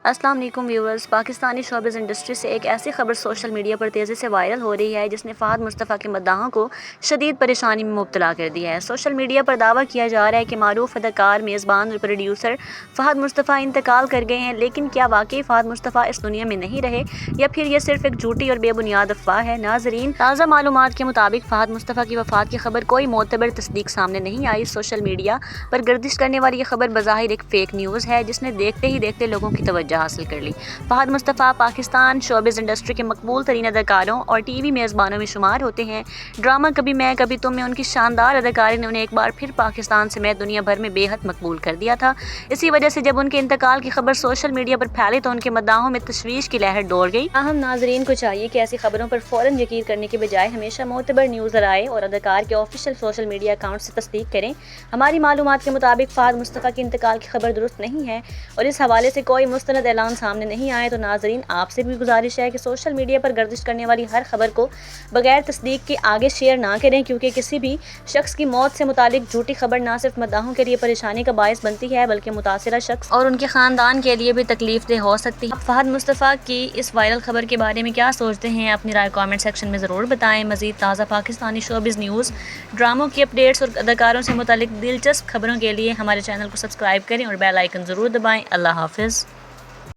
السلام علیکم viewers, Pakistani showbiz industry سے ایک ایسی خبر سوشل میڈیا پر تیزی سے وائرل ہو رہی ہے جس نے فہد مصطفیٰ کے مداحوں کو شدید پریشانی میں مبتلا کر دیا ہے۔ سوشل میڈیا پر دعویٰ کیا جا رہا ہے کہ معروف اداکار، میزبان اور پروڈیوسر فہد مصطفیٰ انتقال کر گئے ہیں، لیکن کیا واقعی فہد مصطفیٰ اس دنیا میں نہیں رہے یا پھر یہ صرف ایک جھوٹی اور بے بنیاد افواہ ہے؟ ناظرین، تازہ معلومات کے مطابق فہد مصطفیٰ کی وفات کی خبر کوئی معتبر تصدیق سامنے نہیں آئی۔ سوشل میڈیا پر گردش کرنے والی یہ خبر بظاہر ایک فیک نیوز ہے جس نے دیکھتے ہی دیکھتے لوگوں کی توجہ حاصل کر لی۔ فہد مصطفیٰ پاکستان شوبز انڈسٹری کے مقبول ترین اداکاروں اور ٹی وی میزبانوں میں شمار ہوتے ہیں۔ ڈرامہ کبھی میں کبھی تم میں ان کی شاندار اداکاری نے انہیں ایک بار پھر پاکستان سمیت دنیا بھر میں بے حد مقبول کر دیا تھا۔ اسی وجہ سے جب ان کے انتقال کی خبر سوشل میڈیا پر پھیلی تو ان کے مداحوں میں تشویش کی لہر دوڑ گئی۔ تاہم ناظرین کو چاہیے کہ ایسی خبروں پر فوراً یقین کرنے کے بجائے ہمیشہ معتبر نیوز ذرائع اور اداکار کے آفیشیل سوشل میڈیا اکاؤنٹ سے تصدیق کریں۔ ہماری معلومات کے مطابق فہد مصطفیٰ کے انتقال کی خبر درست نہیں ہے اور اس حوالے سے کوئی مستند اعلان سامنے نہیں آئے۔ تو ناظرین، آپ سے بھی گزارش ہے کہ سوشل میڈیا پر گردش کرنے والی ہر خبر کو بغیر تصدیق کے آگے شیئر نہ کریں، کیونکہ کسی بھی شخص کی موت سے متعلق جھوٹی خبر نہ صرف مداحوں کے لیے پریشانی کا باعث بنتی ہے بلکہ متاثرہ شخص اور ان کے خاندان کے لیے بھی تکلیف دہ ہو سکتی ہے۔ آپ فہد مصطفیٰ کی اس وائرل خبر کے بارے میں کیا سوچتے ہیں؟ اپنی رائے کامنٹ سیکشن میں ضرور بتائیں۔ مزید تازہ پاکستانی شوبز نیوز، ڈراموں کی اپڈیٹس اور اداکاروں سے متعلق دلچسپ خبروں کے لیے ہمارے چینل کو سبسکرائب کریں اور بیل آئیکن ضرور دبائیں۔ اللہ حافظ۔